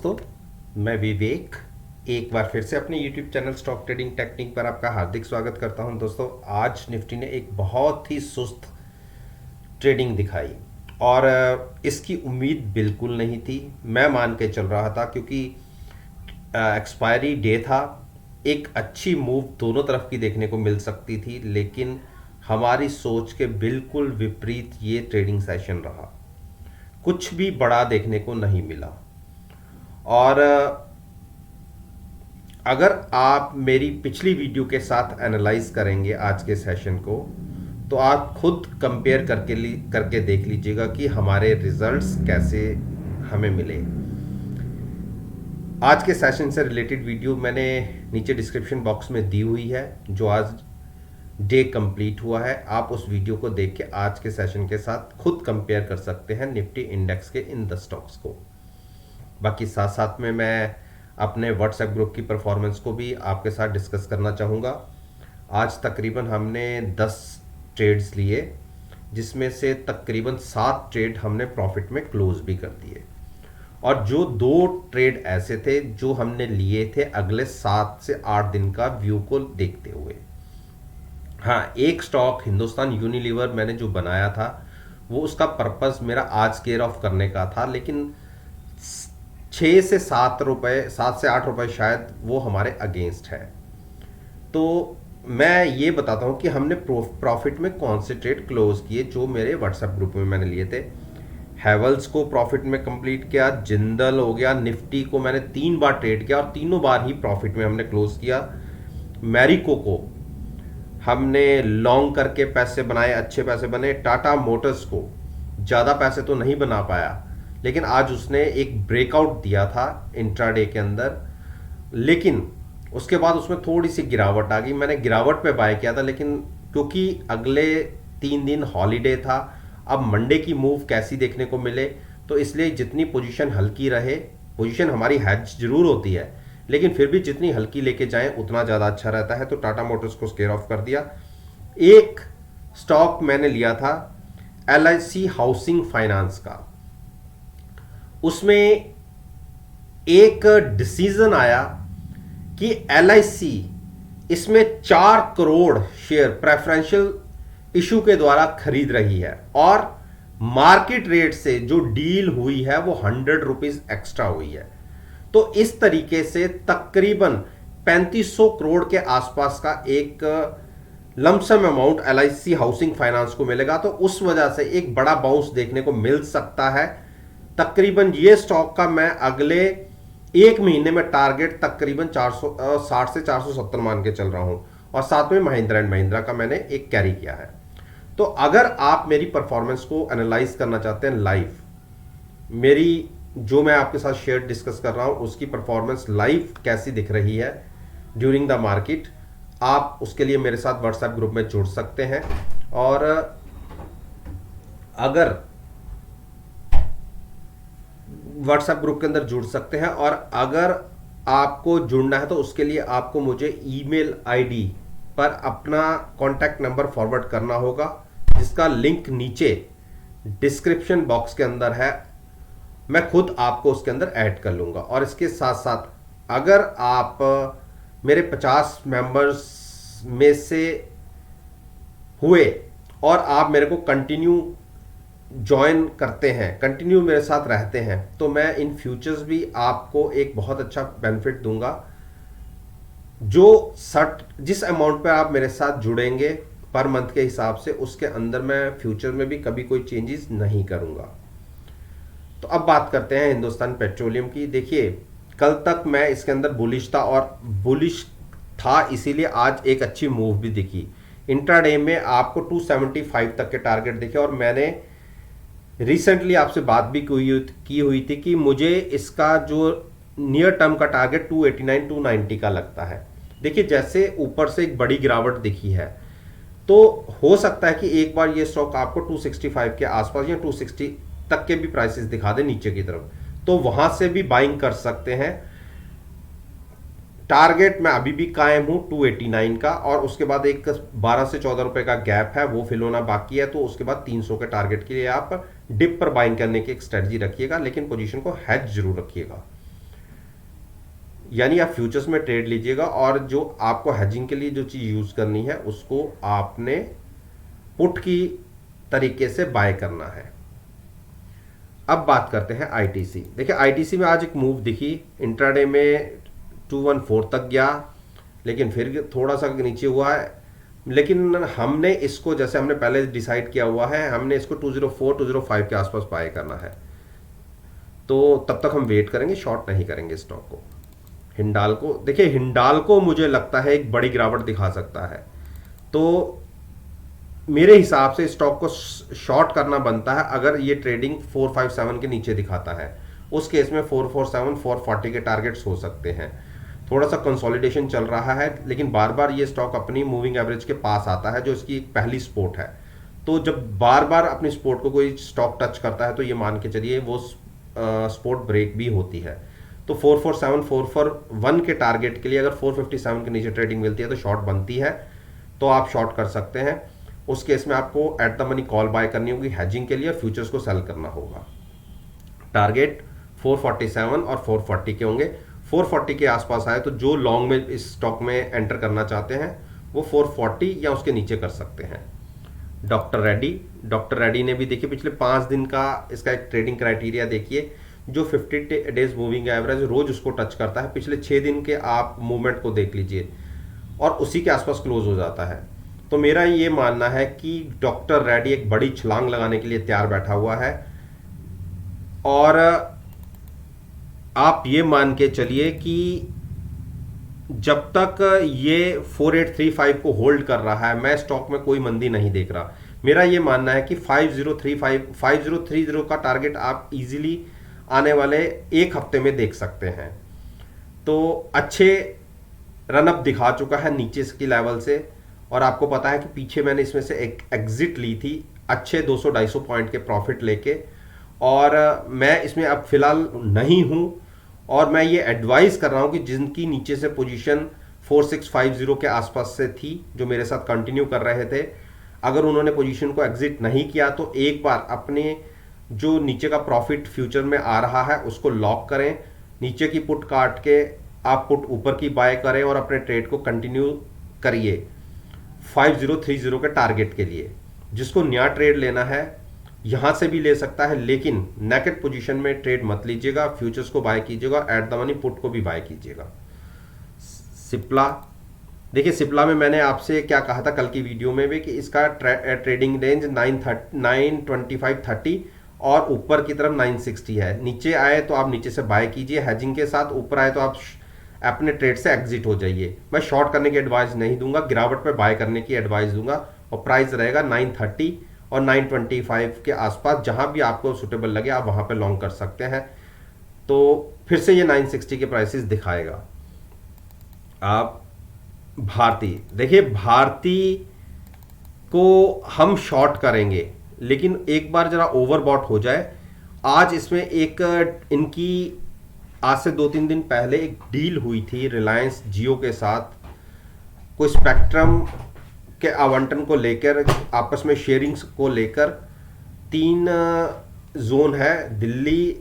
दोस्तों, मैं विवेक एक बार फिर से अपने YouTube channel stock trading technique पर आपका हार्दिक स्वागत करता हूं। दोस्तों, आज निफ्टी ने एक बहुत ही सुस्त ट्रेडिंग दिखाई और इसकी उम्मीद बिल्कुल नहीं थी। मैं मान के चल रहा था क्योंकि एक्सपायरी डे था, एक अच्छी मूव दोनों तरफ की देखने को मिल सकती थी, लेकिन हमारी सोच के बिल्कुल विपरीत ये ट्रेडिंग सेशन रहा। कुछ भी बड़ा देखने को नहीं मिला। और अगर आप मेरी पिछली वीडियो के साथ एनालाइज करेंगे आज के सेशन को, तो आप खुद कंपेयर करके देख लीजिएगा कि हमारे रिजल्ट्स कैसे हमें मिले। आज के सेशन से रिलेटेड वीडियो मैंने नीचे डिस्क्रिप्शन बॉक्स में दी हुई है, जो आज डे कंप्लीट हुआ है। आप उस वीडियो को देख के आज के सेशन के साथ खुद कंपेयर कर सकते हैं निफ्टी इंडेक्स के इन द स्टॉक्स को। बाकी साथ साथ में मैं अपने व्हाट्सएप ग्रुप की परफॉर्मेंस को भी आपके साथ डिस्कस करना चाहूँगा। आज तकरीबन हमने 10 ट्रेड्स लिए, जिसमें से तकरीबन 7 ट्रेड हमने प्रॉफिट में क्लोज भी कर दिए, और जो 2 ट्रेड ऐसे थे जो हमने लिए थे अगले 7 से 8 दिन का व्यू को देखते हुए। हाँ, एक स्टॉक हिंदुस्तान यूनिलीवर मैंने जो बनाया था वो उसका पर्पस मेरा आज केयर ऑफ करने का था, लेकिन 6 से 7 रुपए, 7 से 8 रुपए शायद वो हमारे अगेंस्ट है। तो मैं ये बताता हूँ कि हमने प्रॉफिट में कौन से ट्रेड क्लोज किए जो मेरे व्हाट्सएप ग्रुप में मैंने लिए थे। हैवल्स को प्रॉफिट में कंप्लीट किया, जिंदल हो गया, निफ्टी को मैंने 3 बार ट्रेड किया और तीनों बार ही प्रॉफिट में हमने क्लोज किया। मैरिको को हमने लॉन्ग करके पैसे बनाए, अच्छे पैसे बने। टाटा मोटर्स को ज़्यादा पैसे तो नहीं बना पाया, लेकिन आज उसने एक ब्रेकआउट दिया था इंट्राडे के अंदर, लेकिन उसके बाद उसमें थोड़ी सी गिरावट आ गई। मैंने गिरावट पे बाय किया था, लेकिन क्योंकि अगले 3 दिन हॉलीडे था, अब मंडे की मूव कैसी देखने को मिले, तो इसलिए जितनी पोजीशन हल्की रहे, पोजीशन हमारी हैज जरूर होती है, लेकिन फिर भी जितनी हल्की लेके जाएं उतना ज़्यादा अच्छा रहता है। तो टाटा मोटर्स को स्केयर ऑफ कर दिया। एक स्टॉक मैंने लिया था LIC हाउसिंग फाइनेंस का, उसमें एक डिसीजन आया कि LIC इसमें 4 करोड़ शेयर प्रेफरेंशियल इशू के द्वारा खरीद रही है, और मार्केट रेट से जो डील हुई है वो 100 रुपीज एक्स्ट्रा हुई है। तो इस तरीके से तकरीबन 3500 करोड़ के आसपास का एक lump sum amount LIC housing finance को मिलेगा। तो उस वजह से एक बड़ा बाउंस देखने को मिल सकता है। तकरीबन ये स्टॉक का मैं अगले 1 महीने में टारगेट तकरीबन 460 से 470 मान के चल रहा हूं, और साथ में महिंद्रा एंड महिंद्रा का मैंने एक कैरी किया है। तो अगर आप मेरी परफॉर्मेंस को एनालाइज करना चाहते हैं लाइव, मेरी जो मैं आपके साथ शेयर डिस्कस कर रहा हूं उसकी परफॉर्मेंस लाइव कैसी दिख रही है ड्यूरिंग द मार्केट, आप उसके लिए मेरे साथ व्हाट्सएप ग्रुप में जुड़ सकते हैं। और अगर व्हाट्सएप ग्रुप के अंदर जुड़ सकते हैं, और अगर आपको जुड़ना है तो उसके लिए आपको मुझे ईमेल आईडी पर अपना कॉन्टैक्ट नंबर फॉरवर्ड करना होगा, जिसका लिंक नीचे डिस्क्रिप्शन बॉक्स के अंदर है। मैं खुद आपको उसके अंदर ऐड कर लूंगा। और इसके साथ साथ अगर आप मेरे 50 मेंबर्स में से हुए और आप मेरे को कंटिन्यू ज्वाइन करते हैं, कंटिन्यू मेरे साथ रहते हैं, तो मैं इन फ्यूचर्स भी आपको एक बहुत अच्छा बेनिफिट दूंगा। जो जिस अमाउंट पे आप मेरे साथ जुड़ेंगे पर मंथ के हिसाब से, उसके अंदर मैं फ्यूचर में भी कभी कोई चेंजेस नहीं करूंगा। तो अब बात करते हैं हिंदुस्तान पेट्रोलियम की। देखिए, कल तक मैं इसके अंदर बुलिश था, और बुलिश था इसीलिए आज एक अच्छी मूव भी दिखी। इंट्राडे में आपको 275 तक के टारगेट दिखे, और मैंने रिसेंटली आपसे बात भी की हुई थी कि मुझे इसका जो नियर टर्म का टारगेट 289 290 का लगता है। देखिए, जैसे ऊपर से एक बड़ी गिरावट दिखी है, तो हो सकता है कि एक बार ये स्टॉक आपको 265 के आसपास या 260 तक के भी प्राइसेस दिखा दे नीचे की तरफ, तो वहां से भी बाइंग कर सकते हैं। टारगेट मैं अभी भी कायम हूं 289 का, और उसके बाद एक 12 से 14 रुपए का गैप है, वो फिल होना बाकी है। तो उसके बाद 300 के टारगेट के लिए आप डिप पर बाइंग करने की एक स्ट्रेटजी रखिएगा, लेकिन पोजीशन को हैज जरूर रखिएगा। यानी आप फ्यूचर्स में ट्रेड लीजिएगा और जो आपको हेजिंग के लिए जो चीज़ यूज़ करनी है उसको आपने पुट की तरीके से बाय करना है। अब बात करते हैं आईटीसी। देखिए आईटीसी में आज एक मूव दिखी, इंट्राडे में 214 तक गया, लेकिन फिर थोड़ा सा नीचे हुआ है। लेकिन हमने इसको, जैसे हमने पहले डिसाइड किया हुआ है, हमने इसको 204 205 के आसपास बाय करना है। तो तब तक हम वेट करेंगे, शॉर्ट नहीं करेंगे स्टॉक को। हिंडाल्को, देखिए हिंडाल्को मुझे लगता है एक बड़ी गिरावट दिखा सकता है, तो मेरे हिसाब से स्टॉक को शॉर्ट करना बनता है अगर ये ट्रेडिंग 457 के नीचे दिखाता है। उस केस में 447 440 के टारगेट्स हो सकते हैं। थोड़ा सा कंसोलिडेशन चल रहा है, लेकिन बार बार ये स्टॉक अपनी मूविंग एवरेज के पास आता है, जो इसकी पहली सपोर्ट है। तो जब बार बार अपनी सपोर्ट को कोई स्टॉक टच करता है तो ये मान के चलिए वो सपोर्ट ब्रेक भी होती है। तो 447 441 के टारगेट के लिए अगर 457 के नीचे ट्रेडिंग मिलती है तो शॉर्ट बनती है, तो आप शॉर्ट कर सकते हैं। उस केस में आपको at the money call buy करनी होगी हेजिंग के लिए, फ्यूचर्स को सेल करना होगा। टारगेट 447 और 440 के होंगे। 440 के आसपास आए तो जो लॉन्ग में इस स्टॉक में एंटर करना चाहते हैं वो 440 या उसके नीचे कर सकते हैं। डॉक्टर रेड्डी ने भी देखिए पिछले 5 दिन का इसका एक ट्रेडिंग क्राइटेरिया देखिए, जो 50 डेज मूविंग एवरेज रोज उसको टच करता है। पिछले 6 दिन के आप मूवमेंट को देख लीजिए और उसी के आसपास क्लोज हो जाता है। तो मेरा ये मानना है कि डॉक्टर रेड्डी एक बड़ी छलांग लगाने के लिए तैयार बैठा हुआ है। और आप ये मान के चलिए कि जब तक ये 4835 को होल्ड कर रहा है, मैं स्टॉक में कोई मंदी नहीं देख रहा। मेरा ये मानना है कि 5030 का टारगेट आप इजीली आने वाले एक हफ्ते में देख सकते हैं। तो अच्छे रनअप दिखा चुका है नीचे की लेवल से, और आपको पता है कि पीछे मैंने इसमें से एक एग्जिट ली थी अच्छे 200-250 पॉइंट के प्रॉफिट लेके, और मैं इसमें अब फिलहाल नहीं हूं। और मैं ये एडवाइस कर रहा हूं कि जिनकी नीचे से पोजीशन 4650 के आसपास से थी, जो मेरे साथ कंटिन्यू कर रहे थे, अगर उन्होंने पोजीशन को एग्जिट नहीं किया तो एक बार अपने जो नीचे का प्रॉफिट फ्यूचर में आ रहा है उसको लॉक करें। नीचे की पुट काट के आप पुट ऊपर की बाय करें और अपने ट्रेड को कंटिन्यू करिए 5030 के टारगेट के लिए। जिसको नया ट्रेड लेना है यहां से भी ले सकता है, लेकिन नेकेड पोजीशन में ट्रेड मत लीजिएगा, फ्यूचर्स को बाय कीजिएगा, एट द मनी पुट को भी बाय कीजिएगा। सिप्ला, देखिए सिप्ला में मैंने आपसे क्या कहा था कल की वीडियो में भी कि इसका ट्रेडिंग रेंज 925-30 और ऊपर की तरफ 960 है। नीचे आए तो आप नीचे से बाय कीजिए हेजिंग के साथ, ऊपर आए तो आप अपने ट्रेड से एग्जिट हो जाइए। मैं शॉर्ट करने की एडवाइस नहीं दूंगा, गिरावट पे बाय करने की एडवाइस दूंगा, और प्राइस रहेगा 930 और 925 के आसपास। जहां भी आपको सुटेबल लगे आप वहां पे लॉन्ग कर सकते हैं। तो फिर से ये 960 के प्राइसेस दिखाएगा। आप भारती, देखिए भारती को हम शॉर्ट करेंगे, लेकिन एक बार जरा ओवरबॉट हो जाए। आज इसमें एक इनकी आज से 2-3 दिन पहले एक डील हुई थी रिलायंस जियो के साथ, कोई स्पेक्ट्रम के आवंटन को लेकर, आपस में शेयरिंग्स को लेकर। 3 जोन है, दिल्ली,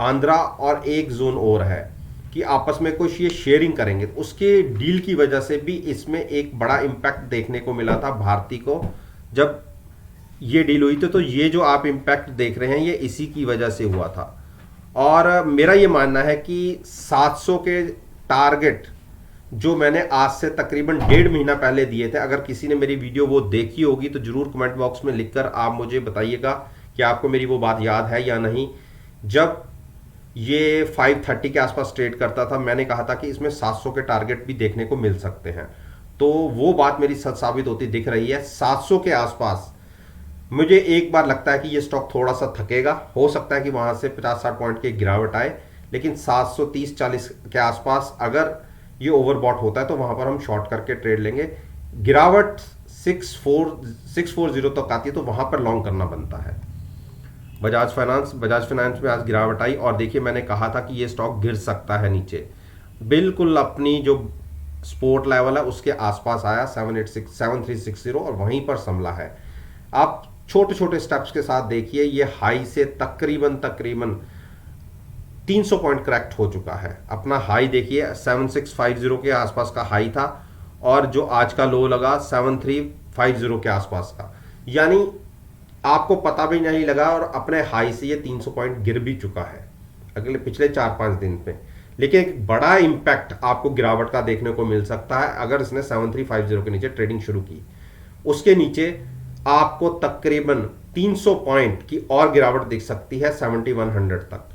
आंध्रा और एक जोन और है, कि आपस में कुछ ये शेयरिंग करेंगे। उसके डील की वजह से भी इसमें एक बड़ा इम्पैक्ट देखने को मिला था भारती को जब ये डील हुई थी। तो ये जो आप इम्पैक्ट देख रहे हैं ये इसी की वजह से हुआ था। और मेरा ये मानना है कि 700 के टारगेट जो मैंने आज से तकरीबन 1.5 महीना पहले दिए थे, अगर किसी ने मेरी वीडियो वो देखी होगी तो जरूर कमेंट बॉक्स में लिखकर आप मुझे बताइएगा कि आपको मेरी वो बात याद है या नहीं। जब ये 530 के आसपास ट्रेड करता था, मैंने कहा था कि इसमें 700 के टारगेट भी देखने को मिल सकते हैं। तो वो बात मेरी सच साबित होती दिख रही है। 700 के आसपास मुझे एक बार लगता है कि ये स्टॉक थोड़ा सा थकेगा, हो सकता है कि वहां से 50-60 पॉइंट की गिरावट आए, लेकिन 730-40 के आसपास अगर ये ओवरबॉट होता है तो वहां पर हम शॉर्ट करके ट्रेड लेंगे। गिरावट 640 तक आती है तो वहां पर लॉन्ग करना बनता है। बजाज फाइनेंस में आज गिरावट आई, और देखिए मैंने कहा था कि ये स्टॉक गिर सकता है नीचे, बिल्कुल अपनी जो सपोर्ट लेवल है उसके आसपास आया 7360 और वहीं पर संभला है। आप छोटे छोटे स्टेप्स के साथ देखिए, ये हाई से तकरीबन 300 पॉइंट करेक्ट हो चुका है। अपना हाई देखिए 7650 के आसपास का हाई था और जो आज का लो लगा 7350 के आसपास का, यानी आपको पता भी नहीं लगा और अपने हाई से ये 300 पॉइंट गिर भी चुका है अगले पिछले 4-5 दिन पे। लेकिन एक बड़ा इंपैक्ट आपको गिरावट का देखने को मिल सकता है अगर इसने 7350 के नीचे ट्रेडिंग शुरू की। उसके नीचे आपको तकरीबन 300 पॉइंट की और गिरावट दिख सकती है 7100 तक।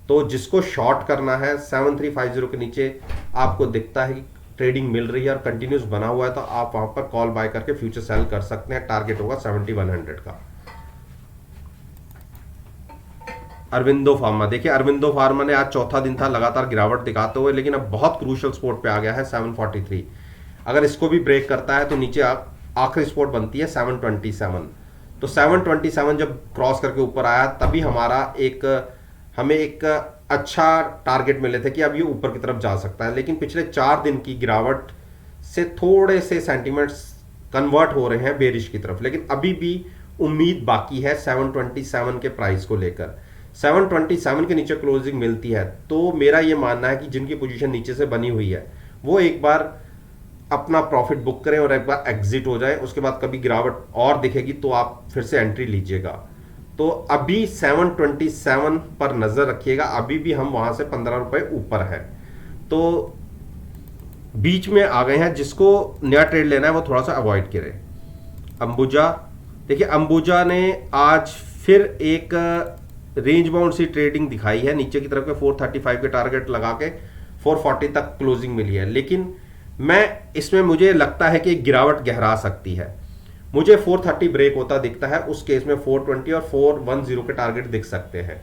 तो जिसको शॉर्ट करना है 7350 के नीचे आपको दिखता है कि ट्रेडिंग मिल रही है और कंटिन्यूस बना हुआ है, तो आप वहां पर कॉल बाय करके फ्यूचर सेल कर सकते हैं। टारगेट होगा 7100 का। अरविंदो फार्मा देखिए, अरविंदो फार्मा ने आज चौथा दिन था लगातार गिरावट दिखाते हुए, लेकिन अब बहुत क्रूशियल स्पोर्ट पे आ गया है 743। अगर इसको भी ब्रेक करता है तो नीचे आखिरी स्पोर्ट बनती है 727। तो 727 जब क्रॉस करके ऊपर आया तभी हमें एक अच्छा टारगेट मिले थे कि अब ये ऊपर की तरफ जा सकता है। लेकिन पिछले 4 दिन की गिरावट से थोड़े से सेंटीमेंट्स कन्वर्ट हो रहे हैं बेरिश की तरफ, लेकिन अभी भी उम्मीद बाकी है 727 के प्राइस को लेकर। 727 के नीचे क्लोजिंग मिलती है तो मेरा ये मानना है कि जिनकी पोजीशन नीचे से बनी हुई है वो एक बार अपना प्रॉफिट बुक करें और एक बार एग्जिट हो जाए। उसके बाद कभी गिरावट और दिखेगी तो आप फिर से एंट्री लीजिएगा। तो अभी 727 पर नजर रखिएगा, अभी भी हम वहां से 15 रुपए ऊपर है, तो बीच में आ गए हैं। जिसको नया ट्रेड लेना है वो थोड़ा सा अवॉइड करे। अंबुजा देखिए, अंबुजा ने आज फिर एक रेंज बाउंड सी ट्रेडिंग दिखाई है नीचे की तरफ के 435 के टारगेट लगा के 440 तक क्लोजिंग मिली है। लेकिन मुझे लगता है कि गिरावट गहरा सकती है। मुझे 430 ब्रेक होता दिखता है, उस केस में 420 और 410 के टारगेट दिख सकते हैं।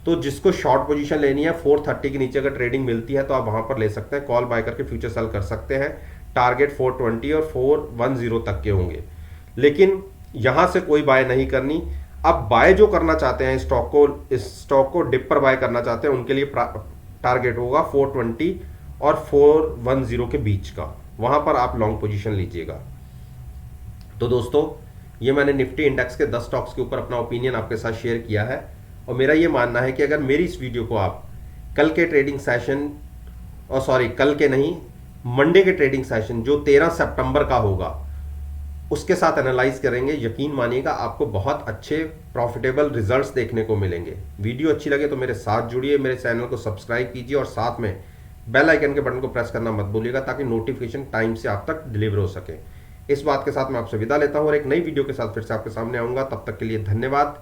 तो जिसको शॉर्ट पोजीशन लेनी है 430 के नीचे अगर ट्रेडिंग मिलती है तो आप वहां पर ले सकते हैं, कॉल बाय करके फ्यूचर सेल कर सकते हैं। टारगेट 420 और 410 तक के होंगे, लेकिन यहां से कोई बाय नहीं करनी। अब बाय जो करना चाहते हैं इस स्टॉक को डिप पर बाय करना चाहते हैं, उनके लिए टारगेट होगा 420 और 410 के बीच का, वहां पर आप लॉन्ग पोजीशन लीजिएगा। तो दोस्तों, ये मैंने निफ्टी इंडेक्स के 10 स्टॉक्स के ऊपर अपना ओपिनियन आपके साथ शेयर किया है और मेरा ये मानना है कि अगर मेरी इस वीडियो को आप कल के ट्रेडिंग सेशन कल के नहीं, मंडे के ट्रेडिंग सेशन जो 13 सितंबर का होगा उसके साथ एनालाइज करेंगे, यकीन मानिएगा आपको बहुत अच्छे प्रॉफिटेबल रिजल्ट्स देखने को मिलेंगे। वीडियो अच्छी लगे तो मेरे साथ जुड़िए, मेरे चैनल को सब्सक्राइब कीजिए और साथ में बेल आइकन के बटन को प्रेस करना मत भूलिएगा ताकि नोटिफिकेशन टाइम से आप तक डिलीवर हो सके। इस बात के साथ मैं आपसे विदा लेता हूं और एक नई वीडियो के साथ फिर से आपके सामने आऊंगा। तब तक के लिए धन्यवाद।